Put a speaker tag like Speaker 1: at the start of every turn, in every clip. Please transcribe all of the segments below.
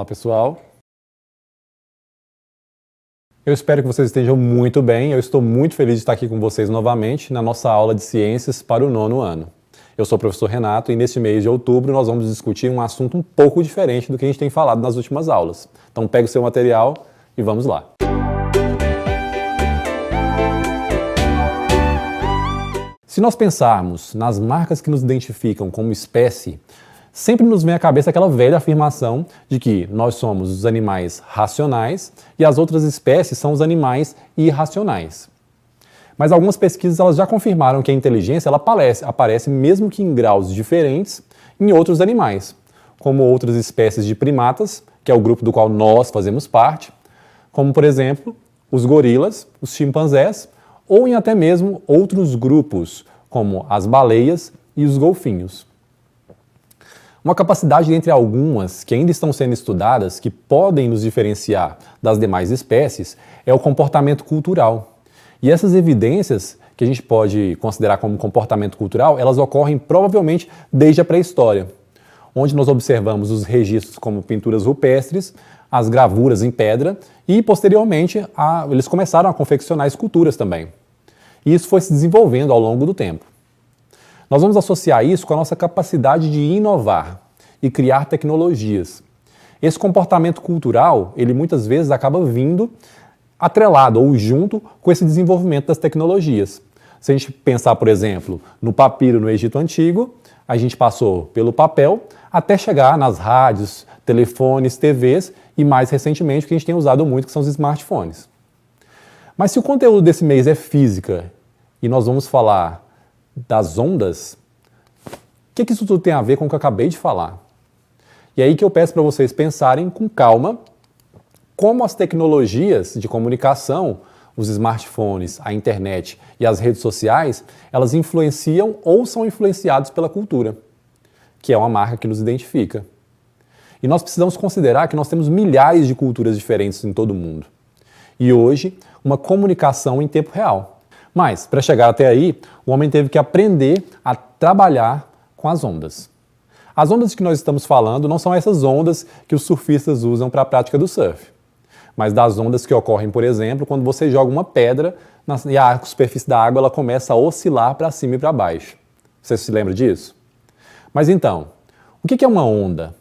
Speaker 1: pessoal. Eu espero que vocês estejam muito bem. Eu estou muito feliz de estar aqui com vocês novamente na nossa aula de ciências para o 9º ano. Eu sou o professor Renato e neste mês de outubro nós vamos discutir um assunto um pouco diferente do que a gente tem falado nas últimas aulas. Então pega o seu material e vamos lá. Se nós pensarmos nas marcas que nos identificam como espécie, sempre nos vem à cabeça aquela velha afirmação de que nós somos os animais racionais e as outras espécies são os animais irracionais. Mas algumas pesquisas elas já confirmaram que a inteligência ela aparece mesmo que em graus diferentes em outros animais, como outras espécies de primatas, que é o grupo do qual nós fazemos parte, como por exemplo os gorilas, os chimpanzés, ou em até mesmo outros grupos, como as baleias e os golfinhos. Uma capacidade entre algumas que ainda estão sendo estudadas que podem nos diferenciar das demais espécies é o comportamento cultural. E essas evidências que a gente pode considerar como comportamento cultural, elas ocorrem provavelmente desde a pré-história, onde nós observamos os registros como pinturas rupestres, as gravuras em pedra e, posteriormente, eles começaram a confeccionar esculturas também. E isso foi se desenvolvendo ao longo do tempo. Nós vamos associar isso com a nossa capacidade de inovar e criar tecnologias. Esse comportamento cultural, ele muitas vezes acaba vindo atrelado ou junto com esse desenvolvimento das tecnologias. Se a gente pensar, por exemplo, no papiro no Egito Antigo, a gente passou pelo papel até chegar nas rádios, telefones, TVs e mais recentemente o que a gente tem usado muito, que são os smartphones. Mas se o conteúdo desse mês é física e nós vamos falar das ondas, o que isso tudo tem a ver com o que eu acabei de falar? E aí que eu peço para vocês pensarem com calma como as tecnologias de comunicação, os smartphones, a internet e as redes sociais, elas influenciam ou são influenciados pela cultura, que é uma marca que nos identifica. E nós precisamos considerar que nós temos milhares de culturas diferentes em todo o mundo. E hoje, uma comunicação em tempo real. Mas, para chegar até aí, o homem teve que aprender a trabalhar com as ondas. As ondas que nós estamos falando não são essas ondas que os surfistas usam para a prática do surf, mas das ondas que ocorrem, por exemplo, quando você joga uma pedra e a superfície da água ela começa a oscilar para cima e para baixo. Você se lembra disso? Mas então, o que é uma onda?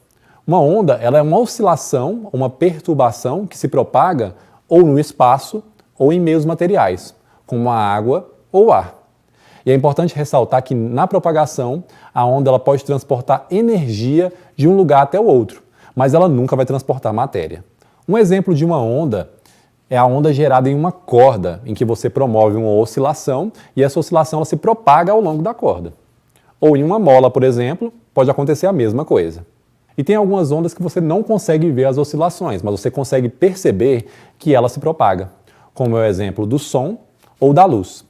Speaker 1: Uma onda ela é uma oscilação, uma perturbação que se propaga ou no espaço ou em meios materiais, como a água ou o ar. E é importante ressaltar que na propagação, a onda ela pode transportar energia de um lugar até o outro, mas ela nunca vai transportar matéria. Um exemplo de uma onda é a onda gerada em uma corda, em que você promove uma oscilação e essa oscilação ela se propaga ao longo da corda. Ou em uma mola, por exemplo, pode acontecer a mesma coisa. E tem algumas ondas que você não consegue ver as oscilações, mas você consegue perceber que ela se propaga, como é o exemplo do som ou da luz.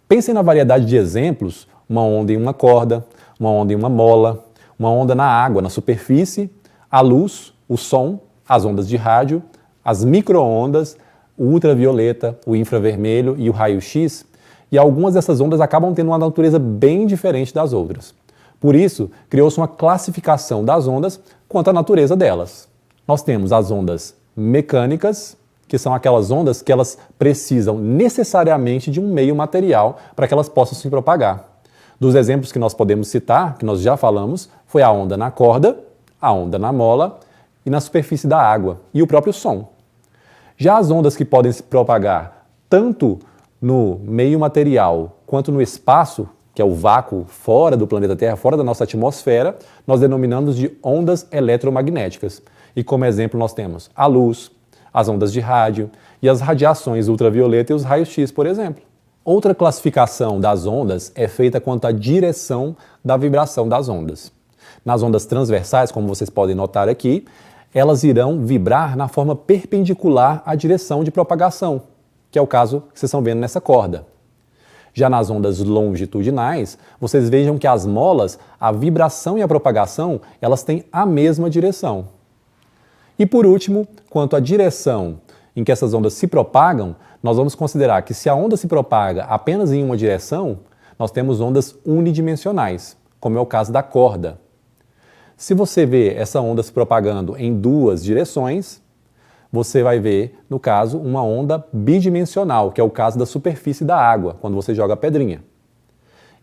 Speaker 1: Pensem na variedade de exemplos, uma onda em uma corda, uma onda em uma mola, uma onda na água, na superfície, a luz, o som, as ondas de rádio, as micro-ondas, o ultravioleta, o infravermelho e o raio-x, e algumas dessas ondas acabam tendo uma natureza bem diferente das outras. Por isso, criou-se uma classificação das ondas quanto à natureza delas. Nós temos as ondas mecânicas, que são aquelas ondas que elas precisam necessariamente de um meio material para que elas possam se propagar. Dos exemplos que nós podemos citar, que nós já falamos, foi a onda na corda, a onda na mola e na superfície da água, e o próprio som. Já as ondas que podem se propagar tanto no meio material quanto no espaço, que é o vácuo fora do planeta Terra, fora da nossa atmosfera, nós denominamos de ondas eletromagnéticas. E como exemplo nós temos a luz, as ondas de rádio e as radiações ultravioleta e os raios-x, por exemplo. Outra classificação das ondas é feita quanto à direção da vibração das ondas. Nas ondas transversais, como vocês podem notar aqui, elas irão vibrar na forma perpendicular à direção de propagação, que é o caso que vocês estão vendo nessa corda. Já nas ondas longitudinais, vocês vejam que as molas, a vibração e a propagação, elas têm a mesma direção. E por último, quanto à direção em que essas ondas se propagam, nós vamos considerar que se a onda se propaga apenas em uma direção, nós temos ondas unidimensionais, como é o caso da corda. Se você vê essa onda se propagando em duas direções, você vai ver, no caso, uma onda bidimensional, que é o caso da superfície da água, quando você joga a pedrinha.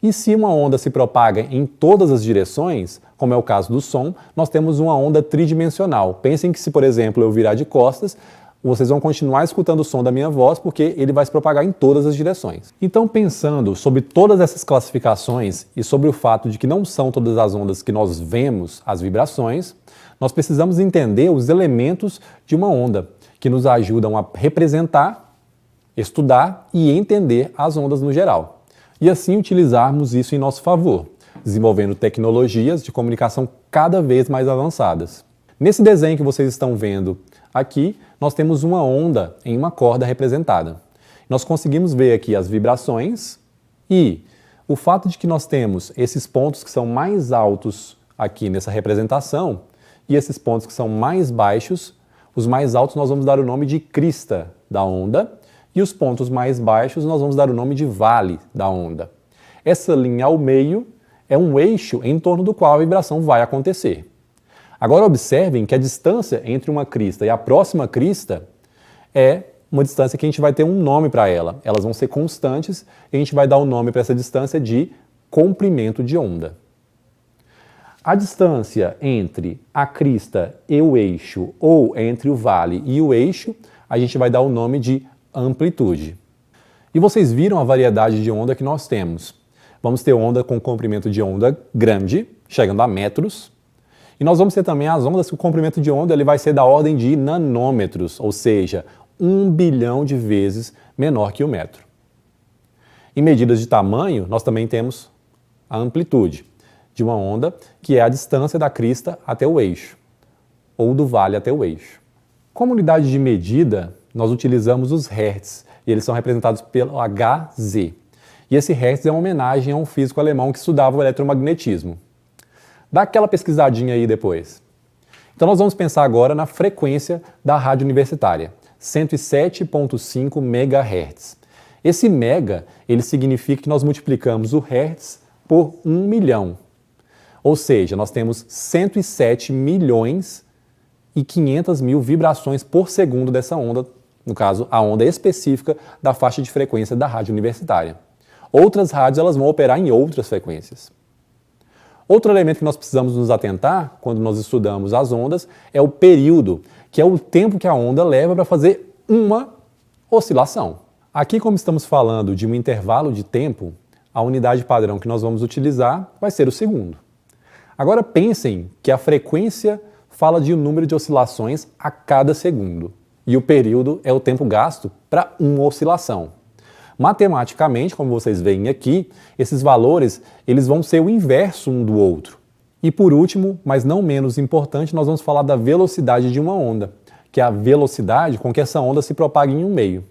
Speaker 1: E se uma onda se propaga em todas as direções, como é o caso do som, nós temos uma onda tridimensional. Pensem que se, por exemplo, eu virar de costas, vocês vão continuar escutando o som da minha voz porque ele vai se propagar em todas as direções. Então, pensando sobre todas essas classificações e sobre o fato de que não são todas as ondas que nós vemos as vibrações, nós precisamos entender os elementos de uma onda que nos ajudam a representar, estudar e entender as ondas no geral. E assim utilizarmos isso em nosso favor, desenvolvendo tecnologias de comunicação cada vez mais avançadas. Nesse desenho que vocês estão vendo aqui, nós temos uma onda em uma corda representada. Nós conseguimos ver aqui as vibrações e o fato de que nós temos esses pontos que são mais altos aqui nessa representação e esses pontos que são mais baixos, os mais altos nós vamos dar o nome de crista da onda e os pontos mais baixos nós vamos dar o nome de vale da onda. Essa linha ao meio é um eixo em torno do qual a vibração vai acontecer. Agora observem que a distância entre uma crista e a próxima crista é uma distância que a gente vai ter um nome para ela. Elas vão ser constantes e a gente vai dar o nome para essa distância de comprimento de onda. A distância entre a crista e o eixo, ou entre o vale e o eixo, a gente vai dar o nome de amplitude. E vocês viram a variedade de onda que nós temos. Vamos ter onda com comprimento de onda grande, chegando a metros, e nós vamos ter também as ondas que o comprimento de onda ele vai ser da ordem de nanômetros, ou seja, 1 bilhão de vezes menor que o metro. Em medidas de tamanho, nós também temos a amplitude de uma onda, que é a distância da crista até o eixo, ou do vale até o eixo. Como unidade de medida, nós utilizamos os hertz, e eles são representados pelo Hz. E esse hertz é uma homenagem a um físico alemão que estudava o eletromagnetismo. Dá aquela pesquisadinha aí depois. Então nós vamos pensar agora na frequência da rádio universitária, 107.5 MHz. Esse mega, ele significa que nós multiplicamos o hertz por 1 milhão. Ou seja, nós temos 107 milhões e 500 mil vibrações por segundo dessa onda, no caso, a onda específica da faixa de frequência da rádio universitária. Outras rádios elas vão operar em outras frequências. Outro elemento que nós precisamos nos atentar quando nós estudamos as ondas é o período, que é o tempo que a onda leva para fazer uma oscilação. Aqui, como estamos falando de um intervalo de tempo, a unidade padrão que nós vamos utilizar vai ser o segundo. Agora pensem que a frequência fala de um número de oscilações a cada segundo. E o período é o tempo gasto para uma oscilação. Matematicamente, como vocês veem aqui, esses valores eles vão ser o inverso um do outro. E por último, mas não menos importante, nós vamos falar da velocidade de uma onda, que é a velocidade com que essa onda se propaga em um meio.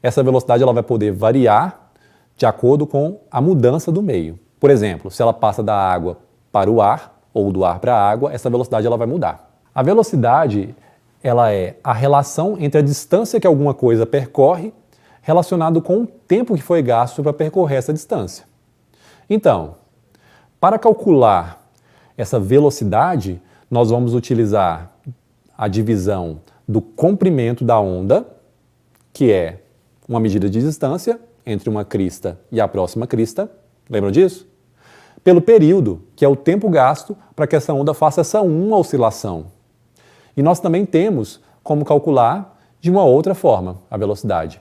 Speaker 1: Essa velocidade ela vai poder variar de acordo com a mudança do meio. Por exemplo, se ela passa da água para o ar ou do ar para a água, essa velocidade ela vai mudar. A velocidade ela é a relação entre a distância que alguma coisa percorre relacionado com o tempo que foi gasto para percorrer essa distância. Então, para calcular essa velocidade, nós vamos utilizar a divisão do comprimento da onda, que é uma medida de distância entre uma crista e a próxima crista, lembram disso? Pelo período, que é o tempo gasto para que essa onda faça essa uma oscilação. E nós também temos como calcular de uma outra forma a velocidade.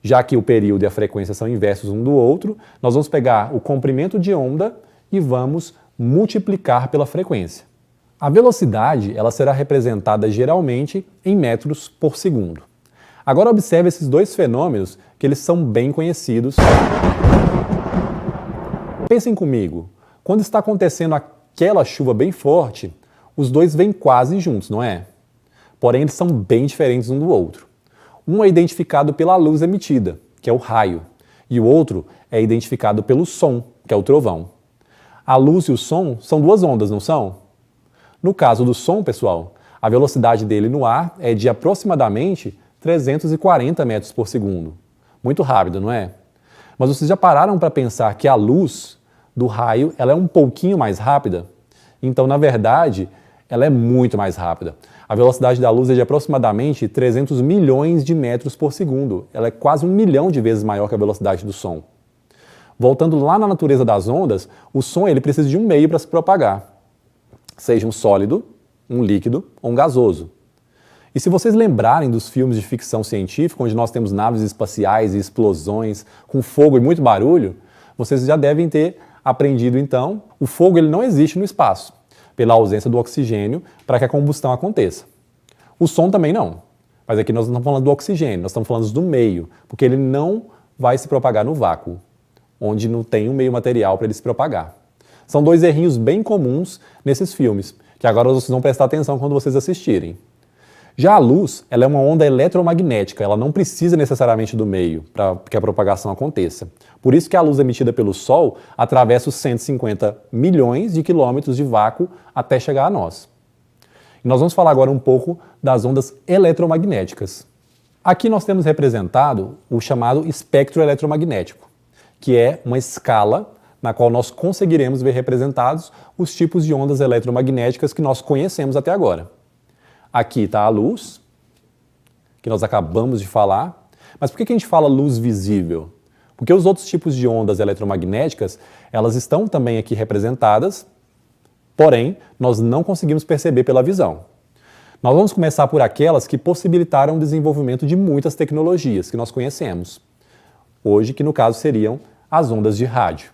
Speaker 1: Já que o período e a frequência são inversos um do outro, nós vamos pegar o comprimento de onda e vamos multiplicar pela frequência. A velocidade ela será representada geralmente em metros por segundo. Agora observe esses dois fenômenos que eles são bem conhecidos. Pensem comigo, quando está acontecendo aquela chuva bem forte, os dois vêm quase juntos, não é? Porém, eles são bem diferentes um do outro. Um é identificado pela luz emitida, que é o raio, e o outro é identificado pelo som, que é o trovão. A luz e o som são duas ondas, não são? No caso do som, pessoal, a velocidade dele no ar é de aproximadamente 340 metros por segundo. Muito rápido, não é? Mas vocês já pararam para pensar que a luz do raio ela é um pouquinho mais rápida? Então, na verdade, ela é muito mais rápida. A velocidade da luz é de aproximadamente 300 milhões de metros por segundo. Ela é quase 1 milhão de vezes maior que a velocidade do som. Voltando lá na natureza das ondas, o som ele precisa de um meio para se propagar, seja um sólido, um líquido ou um gasoso. E se vocês lembrarem dos filmes de ficção científica, onde nós temos naves espaciais e explosões com fogo e muito barulho, vocês já devem ter aprendido então, o fogo ele não existe no espaço, pela ausência do oxigênio para que a combustão aconteça. O som também não, mas aqui nós não estamos falando do oxigênio, nós estamos falando do meio, porque ele não vai se propagar no vácuo, onde não tem um meio material para ele se propagar. São dois errinhos bem comuns nesses filmes, que agora vocês vão prestar atenção quando vocês assistirem. Já a luz, ela é uma onda eletromagnética, ela não precisa necessariamente do meio para que a propagação aconteça. Por isso que a luz emitida pelo Sol atravessa os 150 milhões de quilômetros de vácuo até chegar a nós. E nós vamos falar agora um pouco das ondas eletromagnéticas. Aqui nós temos representado o chamado espectro eletromagnético, que é uma escala na qual nós conseguiremos ver representados os tipos de ondas eletromagnéticas que nós conhecemos até agora. Aqui está a luz, que nós acabamos de falar. Mas por que a gente fala luz visível? Porque os outros tipos de ondas eletromagnéticas, elas estão também aqui representadas, porém, nós não conseguimos perceber pela visão. Nós vamos começar por aquelas que possibilitaram o desenvolvimento de muitas tecnologias que nós conhecemos. Hoje, que no caso seriam as ondas de rádio.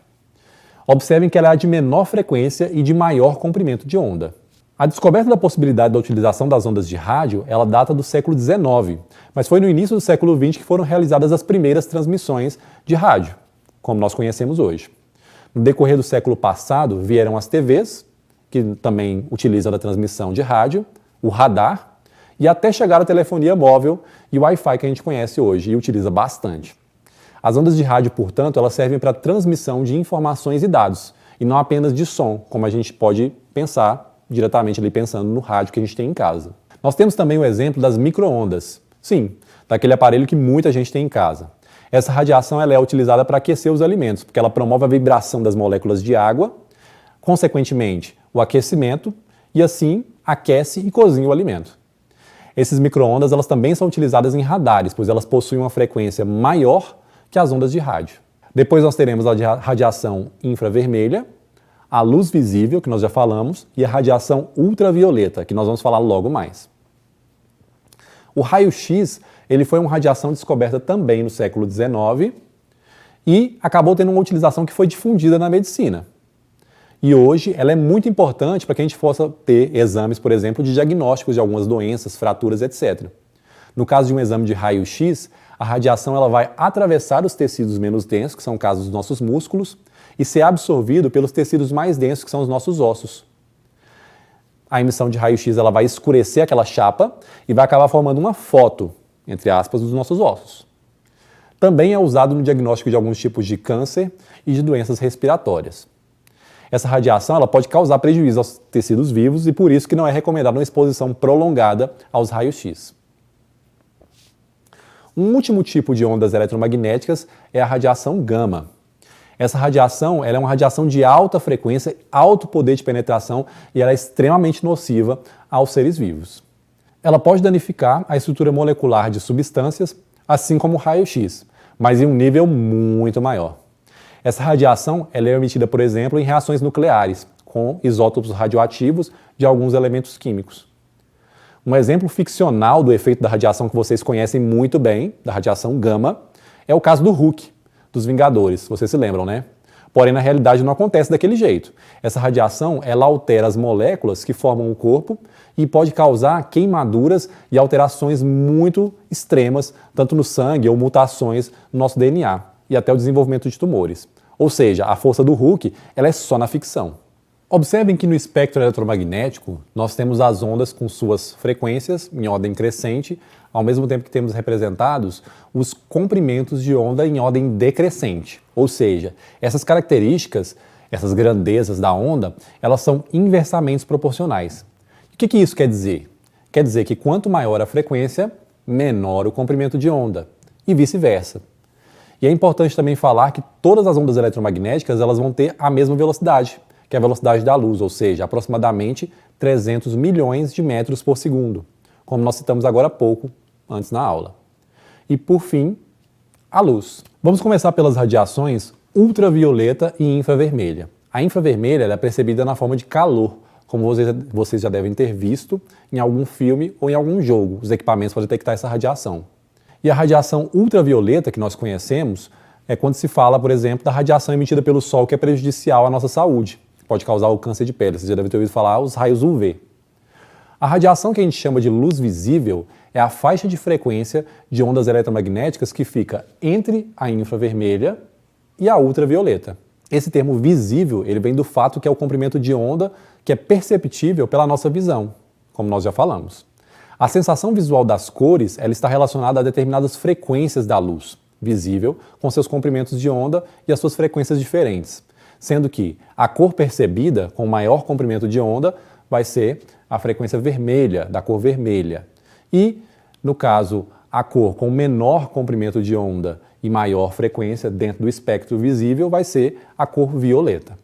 Speaker 1: Observem que ela é a de menor frequência e de maior comprimento de onda. A descoberta da possibilidade da utilização das ondas de rádio, ela data do século XIX, mas foi no início do século XX que foram realizadas as primeiras transmissões de rádio, como nós conhecemos hoje. No decorrer do século passado, vieram as TVs, que também utilizam a transmissão de rádio, o radar, e até chegar a telefonia móvel e o Wi-Fi que a gente conhece hoje e utiliza bastante. As ondas de rádio, portanto, elas servem para a transmissão de informações e dados, e não apenas de som, como a gente pode pensar diretamente ali pensando no rádio que a gente tem em casa. Nós temos também o exemplo das micro-ondas. Sim, daquele aparelho que muita gente tem em casa. Essa radiação ela é utilizada para aquecer os alimentos, porque ela promove a vibração das moléculas de água, consequentemente o aquecimento, e assim aquece e cozinha o alimento. Esses micro-ondas elas também são utilizadas em radares, pois elas possuem uma frequência maior que as ondas de rádio. Depois nós teremos a radiação infravermelha, a luz visível, que nós já falamos, e a radiação ultravioleta, que nós vamos falar logo mais. O raio-x ele foi uma radiação descoberta também no século XIX e acabou tendo uma utilização que foi difundida na medicina. E hoje ela é muito importante para que a gente possa ter exames, por exemplo, de diagnósticos de algumas doenças, fraturas, etc. No caso de um exame de raio-x, a radiação ela vai atravessar os tecidos menos densos, que são o caso dos nossos músculos, e ser absorvido pelos tecidos mais densos, que são os nossos ossos. A emissão de raio-x ela vai escurecer aquela chapa e vai acabar formando uma foto, entre aspas, dos nossos ossos. Também é usado no diagnóstico de alguns tipos de câncer e de doenças respiratórias. Essa radiação ela pode causar prejuízo aos tecidos vivos e por isso que não é recomendada uma exposição prolongada aos raios-x. Um último tipo de ondas eletromagnéticas é a radiação gama. Essa radiação ela é uma radiação de alta frequência, alto poder de penetração e ela é extremamente nociva aos seres vivos. Ela pode danificar a estrutura molecular de substâncias, assim como o raio-x, mas em um nível muito maior. Essa radiação ela é emitida, por exemplo, em reações nucleares, com isótopos radioativos de alguns elementos químicos. Um exemplo ficcional do efeito da radiação que vocês conhecem muito bem, da radiação gama, é o caso do Hulk, dos Vingadores, vocês se lembram, né? Porém, na realidade, não acontece daquele jeito. Essa radiação, ela altera as moléculas que formam o corpo e pode causar queimaduras e alterações muito extremas, tanto no sangue ou mutações no nosso DNA, e até o desenvolvimento de tumores. Ou seja, a força do Hulk, ela é só na ficção. Observem que no espectro eletromagnético, nós temos as ondas com suas frequências em ordem crescente, ao mesmo tempo que temos representados os comprimentos de onda em ordem decrescente. Ou seja, essas características, essas grandezas da onda, elas são inversamente proporcionais. O que isso quer dizer? Quer dizer que quanto maior a frequência, menor o comprimento de onda, e vice-versa. E é importante também falar que todas as ondas eletromagnéticas elas vão ter a mesma velocidade, que é a velocidade da luz, ou seja, aproximadamente 300 milhões de metros por segundo, como nós citamos agora há pouco, antes na aula. E por fim, a luz. Vamos começar pelas radiações ultravioleta e infravermelha. A infravermelha é percebida na forma de calor, como vocês já devem ter visto em algum filme ou em algum jogo. Os equipamentos podem detectar essa radiação. E a radiação ultravioleta que nós conhecemos é quando se fala, por exemplo, da radiação emitida pelo Sol que é prejudicial à nossa saúde. Pode causar o câncer de pele. Vocês já devem ter ouvido falar os raios UV. A radiação que a gente chama de luz visível é a faixa de frequência de ondas eletromagnéticas que fica entre a infravermelha e a ultravioleta. Esse termo visível, ele vem do fato que é o comprimento de onda que é perceptível pela nossa visão, como nós já falamos. A sensação visual das cores, ela está relacionada a determinadas frequências da luz visível, com seus comprimentos de onda e as suas frequências diferentes, sendo que a cor percebida com maior comprimento de onda vai ser a frequência vermelha, da cor vermelha. E, no caso, a cor com menor comprimento de onda e maior frequência dentro do espectro visível vai ser a cor violeta.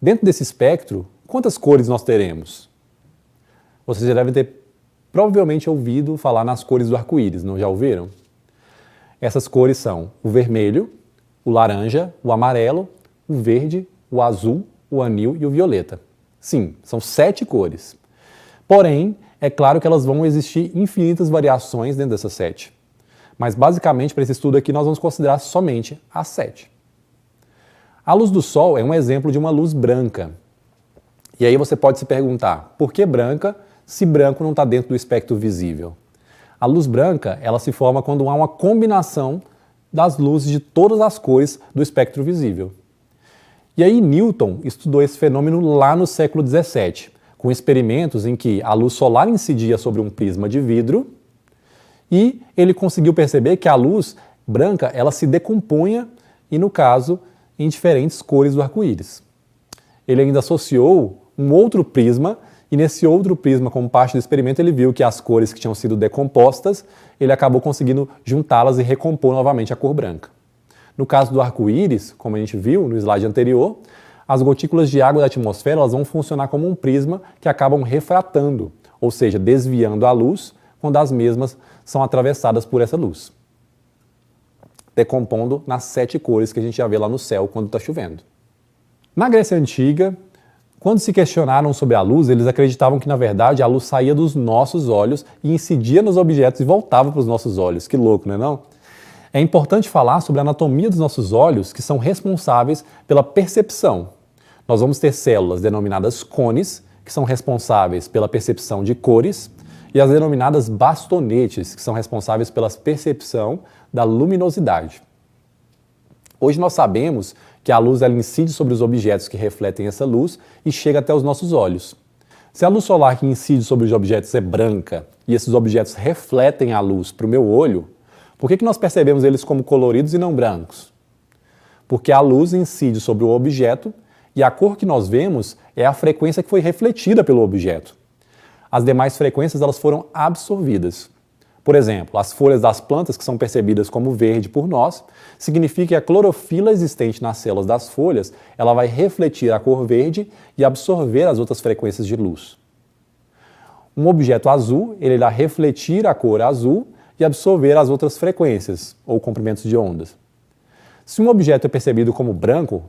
Speaker 1: Dentro desse espectro, quantas cores nós teremos? Vocês já devem ter provavelmente ouvido falar nas cores do arco-íris, não já ouviram? Essas cores são o vermelho, o laranja, o amarelo, o verde, o azul, o anil e o violeta. Sim, são 7 cores. Porém, é claro que elas vão existir infinitas variações dentro dessas 7. Mas basicamente, para esse estudo aqui, nós vamos considerar somente as 7. A luz do Sol é um exemplo de uma luz branca. E aí você pode se perguntar, por que branca se branco não está dentro do espectro visível? A luz branca, ela se forma quando há uma combinação das luzes de todas as cores do espectro visível. E aí Newton estudou esse fenômeno lá no século XVII, com experimentos em que a luz solar incidia sobre um prisma de vidro e ele conseguiu perceber que a luz branca ela se decompunha e, no caso, em diferentes cores do arco-íris. Ele ainda associou um outro prisma e nesse outro prisma, como parte do experimento, ele viu que as cores que tinham sido decompostas, ele acabou conseguindo juntá-las e recompor novamente a cor branca. No caso do arco-íris, como a gente viu no slide anterior, as gotículas de água da atmosfera elas vão funcionar como um prisma que acabam refratando, ou seja, desviando a luz quando as mesmas são atravessadas por essa luz, decompondo nas 7 cores que a gente já vê lá no céu quando está chovendo. Na Grécia Antiga, quando se questionaram sobre a luz, eles acreditavam que, na verdade, a luz saía dos nossos olhos e incidia nos objetos e voltava para os nossos olhos. Que louco, não é não? É importante falar sobre a anatomia dos nossos olhos, que são responsáveis pela percepção. Nós vamos ter células denominadas cones, que são responsáveis pela percepção de cores, e as denominadas bastonetes, que são responsáveis pela percepção da luminosidade. Hoje nós sabemos que a luz ela incide sobre os objetos que refletem essa luz e chega até os nossos olhos. Se a luz solar que incide sobre os objetos é branca e esses objetos refletem a luz para o meu olho, por que nós percebemos eles como coloridos e não brancos? Porque a luz incide sobre o objeto e a cor que nós vemos é a frequência que foi refletida pelo objeto. As demais frequências elas foram absorvidas. Por exemplo, as folhas das plantas, que são percebidas como verde por nós, significa que a clorofila existente nas células das folhas ela vai refletir a cor verde e absorver as outras frequências de luz. Um objeto azul ele irá refletir a cor azul e absorver as outras frequências, ou comprimentos de ondas. Se um objeto é percebido como branco,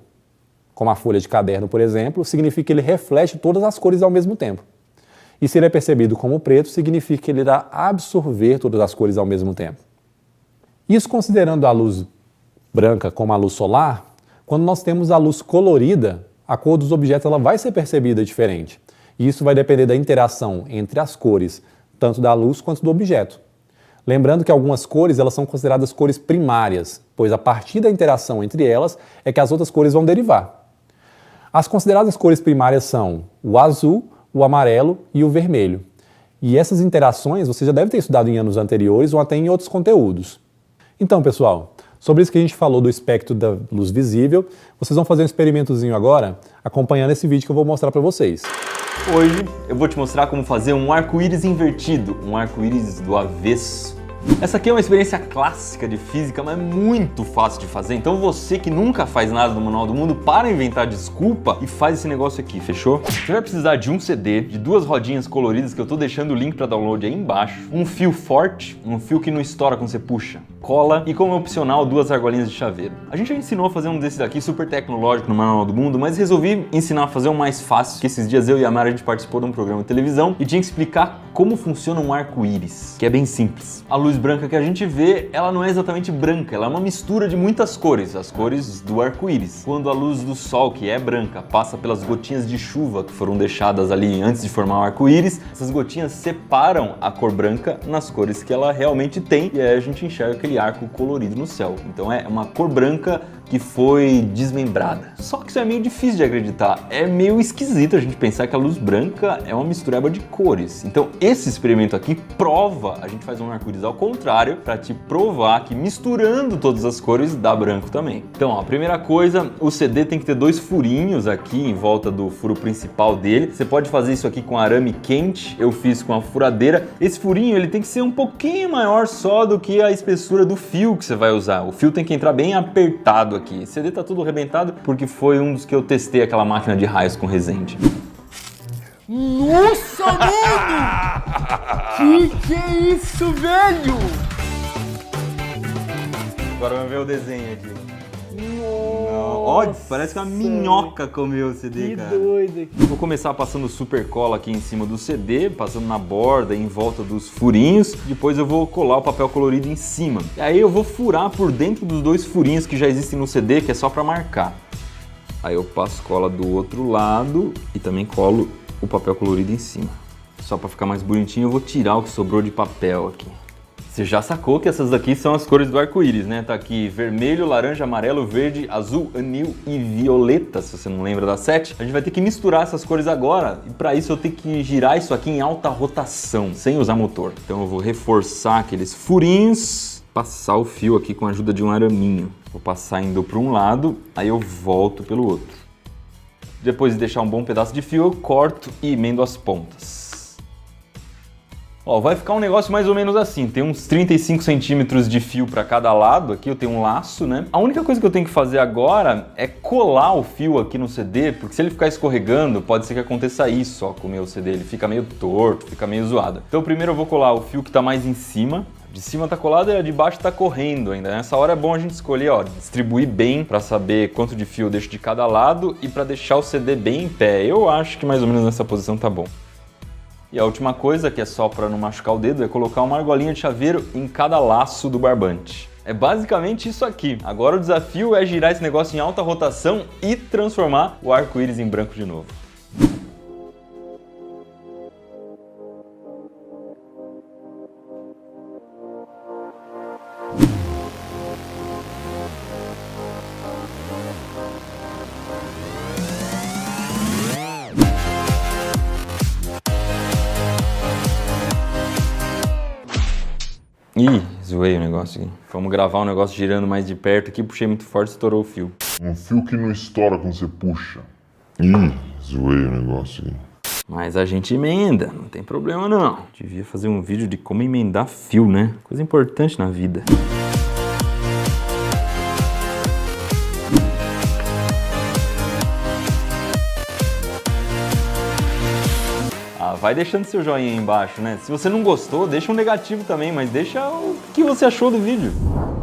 Speaker 1: como a folha de caderno, por exemplo, significa que ele reflete todas as cores ao mesmo tempo. E se ele é percebido como preto, significa que ele irá absorver todas as cores ao mesmo tempo. Isso considerando a luz branca como a luz solar, quando nós temos a luz colorida, a cor dos objetos ela vai ser percebida diferente. E isso vai depender da interação entre as cores, tanto da luz quanto do objeto. Lembrando que algumas cores elas são consideradas cores primárias, pois a partir da interação entre elas é que as outras cores vão derivar. As consideradas cores primárias são o azul, o amarelo e o vermelho. E essas interações você já deve ter estudado em anos anteriores ou até em outros conteúdos. Então, pessoal, sobre isso que a gente falou do espectro da luz visível, vocês vão fazer um experimentozinho agora, acompanhando esse vídeo que eu vou mostrar para vocês.
Speaker 2: Hoje eu vou te mostrar como fazer um arco-íris invertido, um arco-íris do avesso. Essa aqui é uma experiência clássica de física, mas muito fácil de fazer. Então você que nunca faz nada no Manual do Mundo, para inventar desculpa e faz esse negócio aqui, fechou? Você vai precisar de um CD, de 2 rodinhas coloridas, que eu tô deixando o link para download aí embaixo, um fio forte, um fio que não estoura quando você puxa, cola e, como opcional, 2 argolinhas de chaveiro. A gente já ensinou a fazer um desses aqui super tecnológico no Manual do Mundo, mas resolvi ensinar a fazer um mais fácil, que esses dias eu e a Mara a gente participou de um programa de televisão e tinha que explicar como funciona um arco-íris, que é bem simples. A luz branca que a gente vê, ela não é exatamente branca, ela é uma mistura de muitas cores, as cores do arco-íris. Quando a luz do sol, que é branca, passa pelas gotinhas de chuva que foram deixadas ali antes de formar o arco-íris, essas gotinhas separam a cor branca nas cores que ela realmente tem e aí a gente enxerga aquele arco colorido no céu. Então é uma cor branca que foi desmembrada. Só que isso é meio difícil de acreditar, é meio esquisito a gente pensar que a luz branca é uma mistureba de cores. Então esse experimento aqui prova, a gente faz um arco-íris ao contrário, para te provar que misturando todas as cores dá branco também. Então, ó, a primeira coisa, o CD tem que ter 2 furinhos aqui em volta do furo principal dele. Você pode fazer isso aqui com arame quente, eu fiz com a furadeira. Esse furinho ele tem que ser um pouquinho maior só do que a espessura do fio que você vai usar. O fio tem que entrar bem apertado aqui. O CD tá tudo arrebentado porque foi um dos que eu testei aquela máquina de raios com resende.
Speaker 3: Nossa, mano! Que é isso, velho?
Speaker 2: Agora vamos ver o desenho aqui.
Speaker 3: Nossa,
Speaker 2: Olha, parece que uma minhoca comeu o CD,
Speaker 3: que
Speaker 2: cara.
Speaker 3: doido aqui.
Speaker 2: Vou começar passando super cola aqui em cima do CD, passando na borda, em volta dos furinhos. Depois eu vou colar o papel colorido em cima. E aí eu vou furar por dentro dos 2 furinhos que já existem no CD, que é só pra marcar. Aí eu passo cola do outro lado e também colo o papel colorido em cima. Só pra ficar mais bonitinho eu vou tirar o que sobrou de papel aqui. Você já sacou que essas daqui são as cores do arco-íris, né? Tá aqui vermelho, laranja, amarelo, verde, azul, anil e violeta, se você não lembra da 7. A gente vai ter que misturar essas cores agora e para isso eu tenho que girar isso aqui em alta rotação, sem usar motor. Então eu vou reforçar aqueles furinhos, passar o fio aqui com a ajuda de um araminho. Vou passar indo para um lado, aí eu volto pelo outro. Depois de deixar um bom pedaço de fio, eu corto e emendo as pontas. Ó, vai ficar um negócio mais ou menos assim, tem uns 35 centímetros de fio para cada lado, aqui eu tenho um laço, né? A única coisa que eu tenho que fazer agora é colar o fio aqui no CD, porque se ele ficar escorregando, pode ser que aconteça isso, ó, com o meu CD, ele fica meio torto, fica meio zoado. Então primeiro eu vou colar o fio que tá mais em cima, de cima tá colado e a de baixo tá correndo ainda. Nessa hora é bom a gente escolher, ó, distribuir bem para saber quanto de fio eu deixo de cada lado e para deixar o CD bem em pé. Eu acho que mais ou menos nessa posição tá bom. E a última coisa, que é só para não machucar o dedo, é colocar uma argolinha de chaveiro em cada laço do barbante. É basicamente isso aqui. Agora o desafio é girar esse negócio em alta rotação e transformar o arco-íris em branco de novo. Ih, zoei o negócio aqui. Vamos gravar um negócio girando mais de perto aqui, puxei muito forte e estourou o fio.
Speaker 4: Um fio que não estoura quando você puxa. Zoei o negócio aqui.
Speaker 2: Mas a gente emenda, não tem problema não. Devia fazer um vídeo de como emendar fio, né? Coisa importante na vida. Vai deixando seu joinha aí embaixo, né? Se você não gostou, deixa um negativo também, mas deixa o que você achou do vídeo.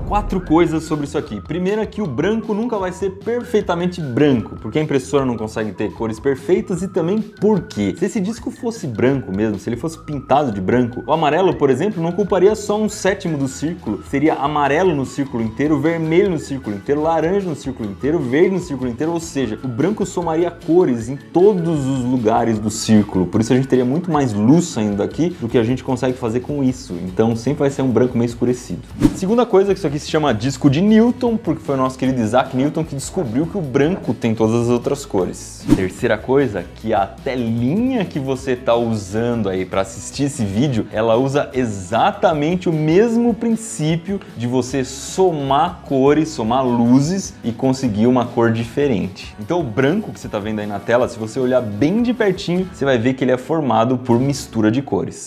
Speaker 2: 4 coisas sobre isso aqui. Primeiro é que o branco nunca vai ser perfeitamente branco, porque a impressora não consegue ter cores perfeitas e também porque se esse disco fosse branco mesmo, se ele fosse pintado de branco, o amarelo, por exemplo, não ocuparia só 1/7 do círculo, seria amarelo no círculo inteiro, vermelho no círculo inteiro, laranja no círculo inteiro, verde no círculo inteiro, ou seja, o branco somaria cores em todos os lugares do círculo, por isso a gente teria muito mais luz saindo daqui do que a gente consegue fazer com isso, então sempre vai ser um branco meio escurecido. Segunda coisa, que isso aqui se chama disco de Newton, porque foi o nosso querido Isaac Newton que descobriu que o branco tem todas as outras cores. Terceira coisa, que a telinha que você está usando aí para assistir esse vídeo, ela usa exatamente o mesmo princípio de você somar cores, somar luzes e conseguir uma cor diferente. Então o branco que você está vendo aí na tela, se você olhar bem de pertinho, você vai ver que ele é formado por mistura de cores.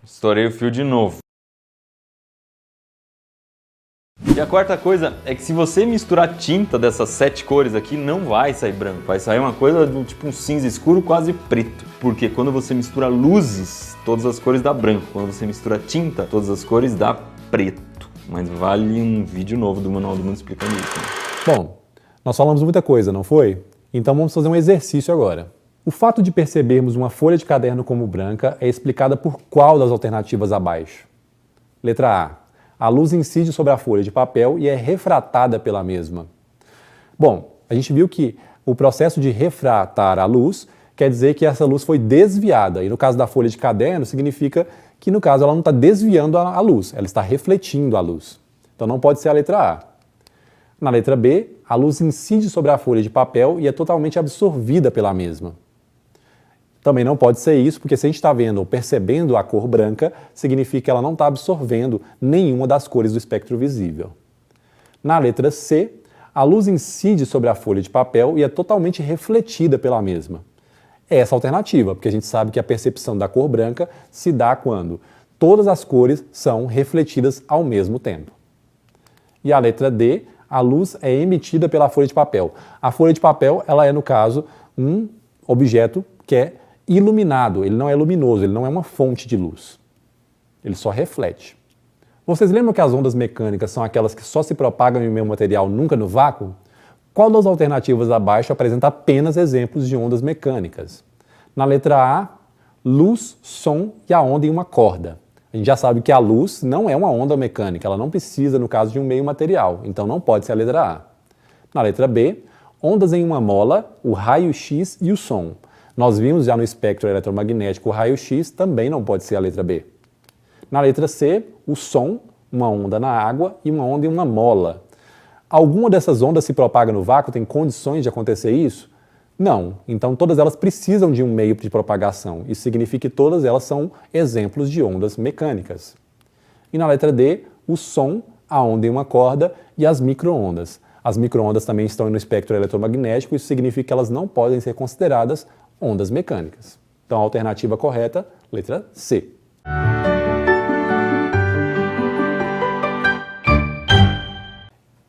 Speaker 2: Estourei o fio de novo. E a quarta coisa é que se você misturar tinta dessas 7 cores aqui, não vai sair branco. Vai sair uma coisa do tipo um cinza escuro, quase preto. Porque quando você mistura luzes, todas as cores dá branco. Quando você mistura tinta, todas as cores dá preto. Mas vale um vídeo novo do Manual do Mundo explicando isso, né?
Speaker 1: Bom, nós falamos muita coisa, não foi? Então vamos fazer um exercício agora. O fato de percebermos uma folha de caderno como branca é explicada por qual das alternativas abaixo? Letra A. A luz incide sobre a folha de papel e é refratada pela mesma. Bom, a gente viu que o processo de refratar a luz quer dizer que essa luz foi desviada. E no caso da folha de caderno, significa que no caso ela não está desviando a luz, ela está refletindo a luz. Então não pode ser a letra A. Na letra B, a luz incide sobre a folha de papel e é totalmente absorvida pela mesma. Também não pode ser isso, porque se a gente está vendo ou percebendo a cor branca, significa que ela não está absorvendo nenhuma das cores do espectro visível. Na letra C, a luz incide sobre a folha de papel e é totalmente refletida pela mesma. É essa a alternativa, porque a gente sabe que a percepção da cor branca se dá quando todas as cores são refletidas ao mesmo tempo. E a letra D, a luz é emitida pela folha de papel. A folha de papel, ela é, no caso, um objeto que é iluminado, ele não é luminoso, ele não é uma fonte de luz. Ele só reflete. Vocês lembram que as ondas mecânicas são aquelas que só se propagam em meio material, nunca no vácuo? Qual das alternativas abaixo apresenta apenas exemplos de ondas mecânicas? Na letra A, luz, som e a onda em uma corda. A gente já sabe que a luz não é uma onda mecânica, ela não precisa, no caso, de um meio material, então não pode ser a letra A. Na letra B, ondas em uma mola, o raio-x e o som. Nós vimos já no espectro eletromagnético o raio-x, também não pode ser a letra B. Na letra C, o som, uma onda na água e uma onda em uma mola. Alguma dessas ondas se propaga no vácuo, tem condições de acontecer isso? Não. Então todas elas precisam de um meio de propagação. Isso significa que todas elas são exemplos de ondas mecânicas. E na letra D, o som, a onda em uma corda e as micro-ondas. As micro-ondas também estão no espectro eletromagnético, isso significa que elas não podem ser consideradas ondas mecânicas. Então a alternativa correta, letra C.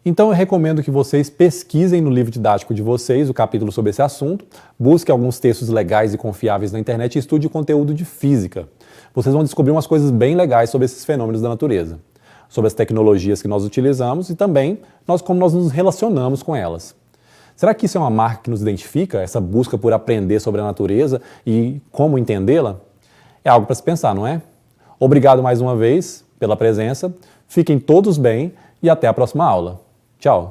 Speaker 1: Então eu recomendo que vocês pesquisem no livro didático de vocês o capítulo sobre esse assunto, busquem alguns textos legais e confiáveis na internet e estude o conteúdo de física. Vocês vão descobrir umas coisas bem legais sobre esses fenômenos da natureza, sobre as tecnologias que nós utilizamos e também como nós nos relacionamos com elas. Será que isso é uma marca que nos identifica, essa busca por aprender sobre a natureza e como entendê-la? É algo para se pensar, não é? Obrigado mais uma vez pela presença, fiquem todos bem e até a próxima aula. Tchau!